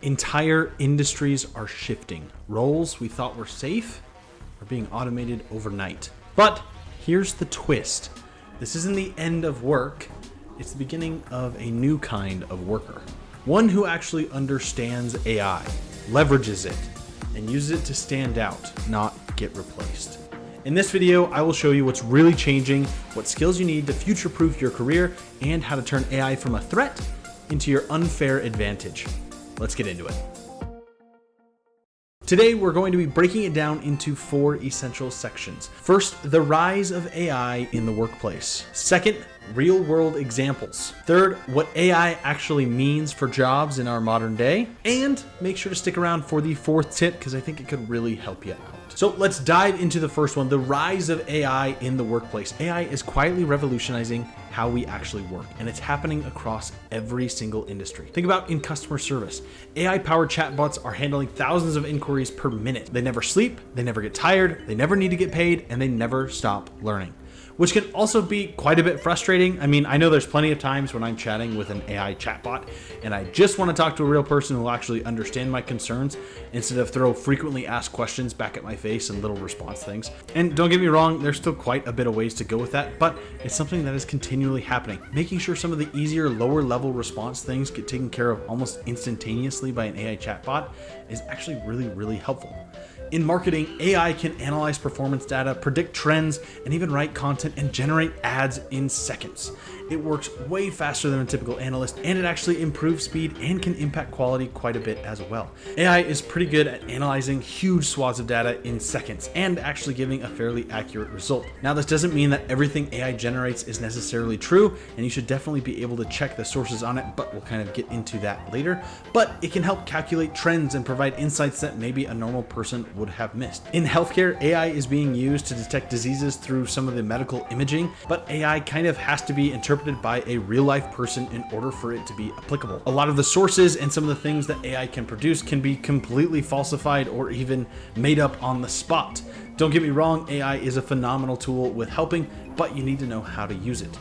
Entire industries are shifting. Roles we thought were safe are being automated overnight. But here's the twist. This isn't the end of work. It's the beginning of a new kind of worker. One who actually understands AI, leverages it, and uses it to stand out, not get replaced. In this video, I will show you what's really changing, what skills you need to future-proof your career, and how to turn AI from a threat into your unfair advantage. Let's get into it. Today, we're going to be breaking it down into 4 essential sections. First, the rise of AI in the workplace. Second, real-world examples. Third, what AI actually means for jobs in our modern day. And make sure to stick around for the 4th tip because I think it could really help you out. So let's dive into the first one, the rise of AI in the workplace. AI is quietly revolutionizing how we actually work, and it's happening across every single industry. Think about in customer service. AI-powered chatbots are handling thousands of inquiries per minute. They never sleep, they never get tired, they never need to get paid, and they never stop learning, which can also be quite a bit frustrating. I mean, I know there's plenty of times when I'm chatting with an AI chatbot and I just want to talk to a real person who will actually understand my concerns instead of throw frequently asked questions back at my face and little response things. And don't get me wrong, there's still quite a bit of ways to go with that, but it's something that is continually happening. Making sure some of the easier, lower level response things get taken care of almost instantaneously by an AI chatbot is actually really helpful. In marketing, AI can analyze performance data, predict trends, and even write content and generate ads in seconds. It works way faster than a typical analyst, and it actually improves speed and can impact quality quite a bit as well. AI is pretty good at analyzing huge swaths of data in seconds and actually giving a fairly accurate result. Now, this doesn't mean that everything AI generates is necessarily true, and you should definitely be able to check the sources on it, but we'll kind of get into that later. But it can help calculate trends and provide insights that maybe a normal person would have missed. In healthcare, AI is being used to detect diseases through some of the medical imaging, but AI kind of has to be interpreted by a real-life person in order for it to be applicable. A lot of the sources and some of the things that AI can produce can be completely falsified or even made up on the spot. Don't get me wrong, AI is a phenomenal tool with helping, but you need to know how to use it.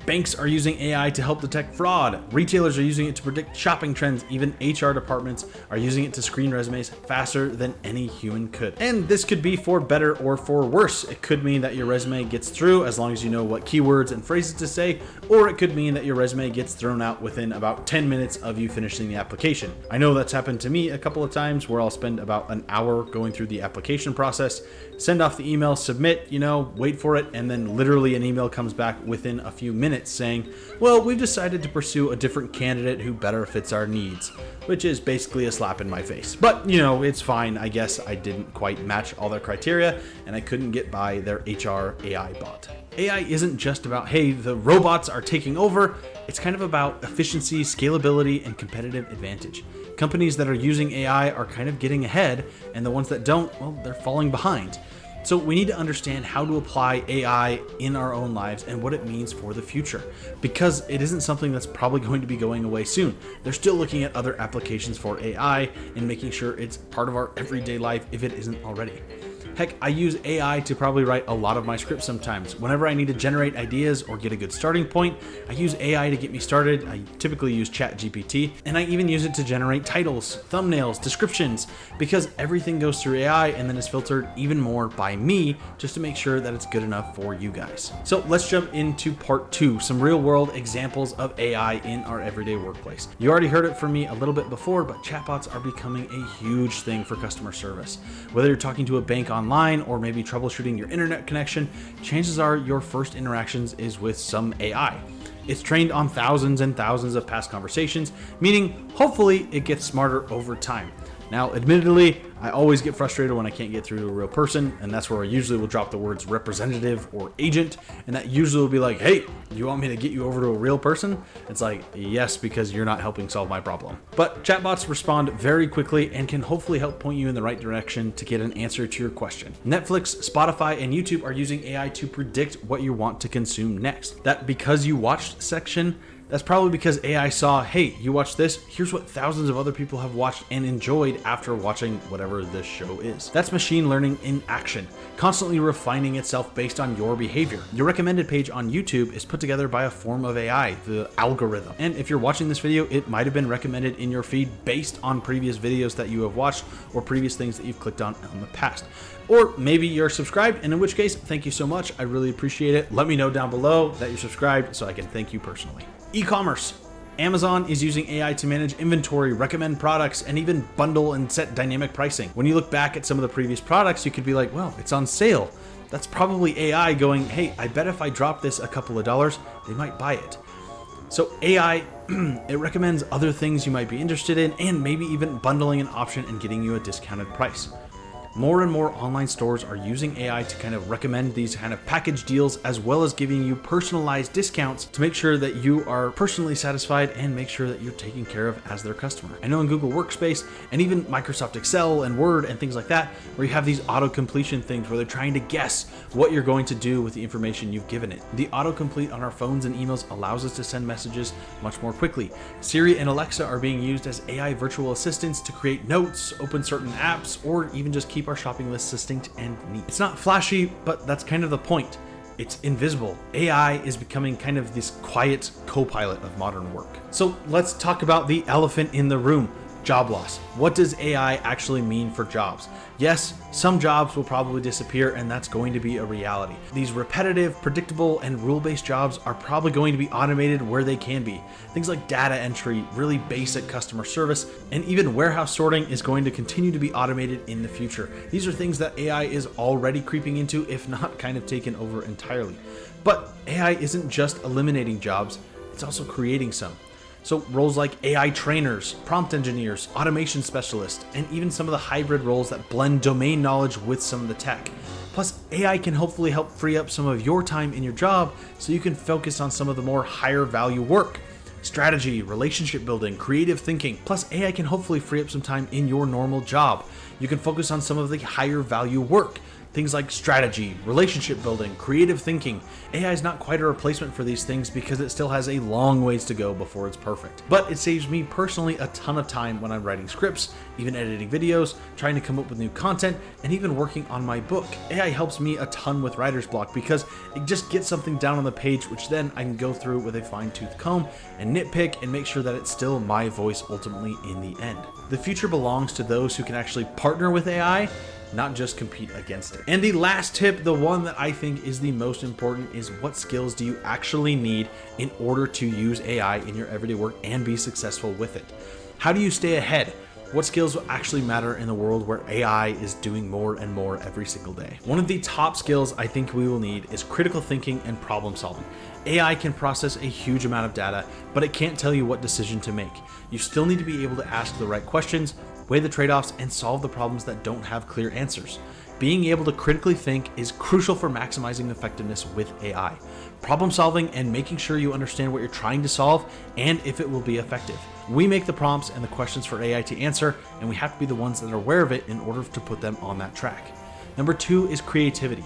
Banks are using AI to help detect fraud. Retailers are using it to predict shopping trends. Even HR departments are using it to screen resumes faster than any human could. And this could be for better or for worse. It could mean that your resume gets through as long as you know what keywords and phrases to say, or it could mean that your resume gets thrown out within about 10 minutes of you finishing the application. I know that's happened to me a couple of times where I'll spend about an hour going through the application process, send off the email, submit, wait for it, and then literally an email comes back within a few minutes saying, well, we've decided to pursue a different candidate who better fits our needs, which is basically a slap in my face. But, it's fine. I guess I didn't quite match all their criteria and I couldn't get by their HR AI bot. AI isn't just about, hey, the robots are taking over. It's kind of about efficiency, scalability, and competitive advantage. Companies that are using AI are kind of getting ahead, and the ones that don't, well, they're falling behind. So we need to understand how to apply AI in our own lives and what it means for the future, because it isn't something that's probably going to be going away soon. They're still looking at other applications for AI and making sure it's part of our everyday life if it isn't already. Heck, I use AI to probably write a lot of my scripts sometimes. Whenever I need to generate ideas or get a good starting point, I use AI to get me started. I typically use ChatGPT, and I even use it to generate titles, thumbnails, descriptions, because everything goes through AI and then is filtered even more by me just to make sure that it's good enough for you guys. So let's jump into part 2, some real world examples of AI in our everyday workplace. You already heard it from me a little bit before, but chatbots are becoming a huge thing for customer service. Whether you're talking to a bank online or maybe troubleshooting your internet connection, chances are your first interactions is with some AI. It's trained on thousands and thousands of past conversations, meaning hopefully it gets smarter over time. Now, admittedly, I always get frustrated when I can't get through to a real person, and that's where I usually will drop the words representative or agent, and that usually will be like, hey, you want me to get you over to a real person? It's like, yes, because you're not helping solve my problem. But chatbots respond very quickly and can hopefully help point you in the right direction to get an answer to your question. Netflix, Spotify, and YouTube are using AI to predict what you want to consume next. That because you watched section That's probably because AI saw, hey, you watch this, here's what thousands of other people have watched and enjoyed after watching whatever this show is. That's machine learning in action, constantly refining itself based on your behavior. Your recommended page on YouTube is put together by a form of AI, the algorithm. And if you're watching this video, it might have been recommended in your feed based on previous videos that you have watched or previous things that you've clicked on in the past. Or maybe you're subscribed, and in which case, thank you so much. I really appreciate it. Let me know down below that you're subscribed so I can thank you personally. E-commerce. Amazon is using AI to manage inventory, recommend products, and even bundle and set dynamic pricing. When you look back at some of the previous products, you could be like, well, it's on sale. That's probably AI going, hey, I bet if I drop this a couple of dollars, they might buy it. So AI, it recommends other things you might be interested in, and maybe even bundling an option and getting you a discounted price. More and more online stores are using AI to kind of recommend these kind of package deals, as well as giving you personalized discounts to make sure that you are personally satisfied and make sure that you're taken care of as their customer. I know in Google Workspace and even Microsoft Excel and Word and things like that, where you have these auto-completion things where they're trying to guess what you're going to do with the information you've given it. The autocomplete on our phones and emails allows us to send messages much more quickly. Siri and Alexa are being used as AI virtual assistants to create notes, open certain apps, or even just keep our shopping list succinct and neat. It's not flashy, but that's kind of the point. It's invisible. AI is becoming kind of this quiet co-pilot of modern work. So let's talk about the elephant in the room. Job loss. What does AI actually mean for jobs? Yes, some jobs will probably disappear, and that's going to be a reality. These repetitive, predictable, and rule-based jobs are probably going to be automated where they can be. Things like data entry, really basic customer service, and even warehouse sorting is going to continue to be automated in the future. These are things that AI is already creeping into, if not kind of taken over entirely. But AI isn't just eliminating jobs, it's also creating some. So roles like AI trainers, prompt engineers, automation specialists, and even some of the hybrid roles that blend domain knowledge with some of the tech. Plus, AI can hopefully help free up some of your time in your job so you can focus on some of the more higher value work. Strategy, relationship building, creative thinking. Plus, AI can hopefully free up some time in your normal job. You can focus on some of the higher value work. Things like strategy, relationship building, creative thinking. AI is not quite a replacement for these things because it still has a long ways to go before it's perfect. But it saves me personally a ton of time when I'm writing scripts, even editing videos, trying to come up with new content, and even working on my book. AI helps me a ton with writer's block because it just gets something down on the page, which then I can go through with a fine-tooth comb and nitpick and make sure that it's still my voice ultimately in the end. The future belongs to those who can actually partner with AI, not just compete against it. And the last tip, the one that I think is the most important, is what skills do you actually need in order to use AI in your everyday work and be successful with it? How do you stay ahead? What skills will actually matter in a world where AI is doing more and more every single day? One of the top skills I think we will need is critical thinking and problem solving. AI can process a huge amount of data, but it can't tell you what decision to make. You still need to be able to ask the right questions, weigh the trade-offs, and solve the problems that don't have clear answers. Being able to critically think is crucial for maximizing effectiveness with AI. Problem solving and making sure you understand what you're trying to solve and if it will be effective. We make the prompts and the questions for AI to answer, and we have to be the ones that are aware of it in order to put them on that track. Number 2 is creativity.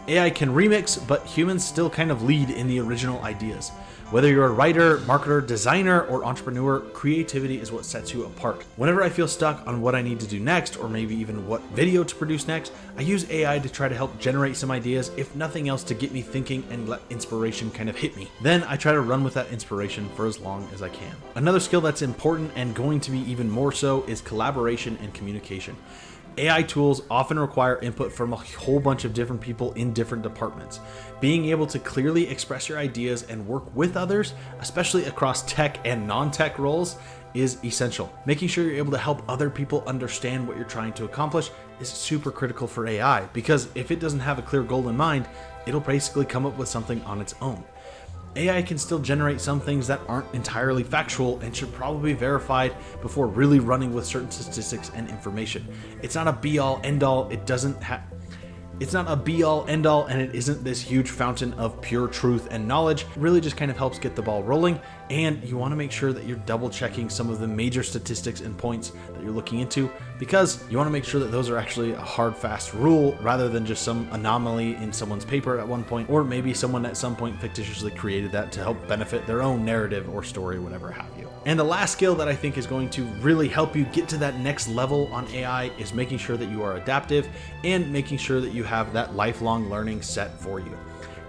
AI can remix, but humans still kind of lead in the original ideas. Whether you're a writer, marketer, designer, or entrepreneur, creativity is what sets you apart. Whenever I feel stuck on what I need to do next, or maybe even what video to produce next, I use AI to try to help generate some ideas, if nothing else to get me thinking and let inspiration kind of hit me. Then I try to run with that inspiration for as long as I can. Another skill that's important and going to be even more so is collaboration and communication. AI tools often require input from a whole bunch of different people in different departments. Being able to clearly express your ideas and work with others, especially across tech and non-tech roles, is essential. Making sure you're able to help other people understand what you're trying to accomplish is super critical for AI, because if it doesn't have a clear goal in mind, it'll basically come up with something on its own. AI can still generate some things that aren't entirely factual and should probably be verified before really running with certain statistics and information. It's not a be-all, end-all. It's not a be all end all, and it isn't this huge fountain of pure truth and knowledge. It really just kind of helps get the ball rolling, and you want to make sure that you're double checking some of the major statistics and points that you're looking into, because you want to make sure that those are actually a hard, fast rule rather than just some anomaly in someone's paper at one point, or maybe someone at some point fictitiously created that to help benefit their own narrative or story, whatever have you. And the last skill that I think is going to really help you get to that next level on AI is making sure that you are adaptive and making sure that you have that lifelong learning set for you.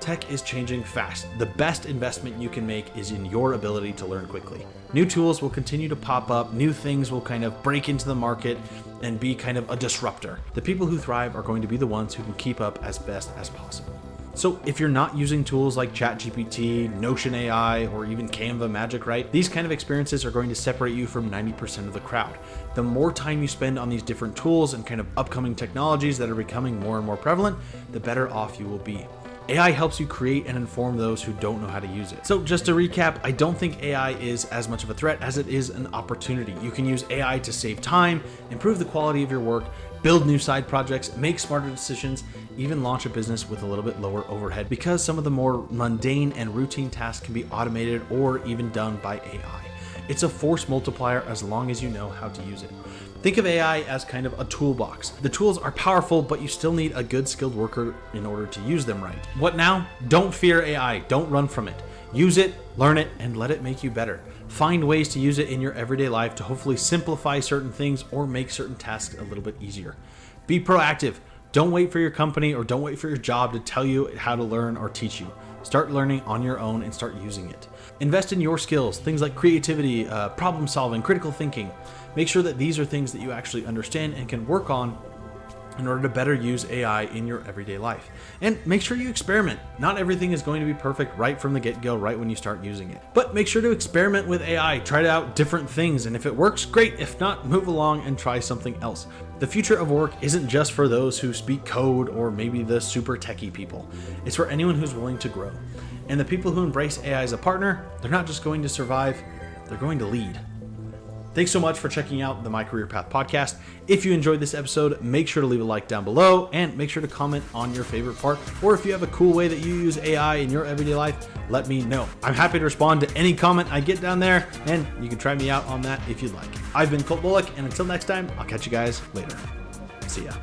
Tech is changing fast. The best investment you can make is in your ability to learn quickly. New tools will continue to pop up, new things will kind of break into the market and be kind of a disruptor. The people who thrive are going to be the ones who can keep up as best as possible. So if you're not using tools like ChatGPT, Notion AI, or even Canva Magic, right? These kind of experiences are going to separate you from 90% of the crowd. The more time you spend on these different tools and kind of upcoming technologies that are becoming more and more prevalent, the better off you will be. AI helps you create and inform those who don't know how to use it. So just to recap, I don't think AI is as much of a threat as it is an opportunity. You can use AI to save time, improve the quality of your work, build new side projects, make smarter decisions, even launch a business with a little bit lower overhead, because some of the more mundane and routine tasks can be automated or even done by AI. It's a force multiplier as long as you know how to use it. Think of AI as kind of a toolbox. The tools are powerful, but you still need a good skilled worker in order to use them right. What now? Don't fear AI. Don't run from it. Use it, learn it, and let it make you better. Find ways to use it in your everyday life to hopefully simplify certain things or make certain tasks a little bit easier. Be proactive. Don't wait for your company or don't wait for your job to tell you how to learn or teach you. Start learning on your own and start using it. Invest in your skills, things like creativity, problem solving, critical thinking. Make sure that these are things that you actually understand and can work on in order to better use AI in your everyday life. And make sure you experiment. Not everything is going to be perfect right from the get-go, right when you start using it. But make sure to experiment with AI, try out different things, and if it works, great. If not, move along and try something else. The future of work isn't just for those who speak code or maybe the super techie people. It's for anyone who's willing to grow. And the people who embrace AI as a partner, they're not just going to survive, they're going to lead. Thanks so much for checking out the My Career Path podcast. If you enjoyed this episode, make sure to leave a like down below and make sure to comment on your favorite part. Or if you have a cool way that you use AI in your everyday life, let me know. I'm happy to respond to any comment I get down there, and you can try me out on that if you'd like. I've been Colt Bullock, and until next time, I'll catch you guys later. See ya.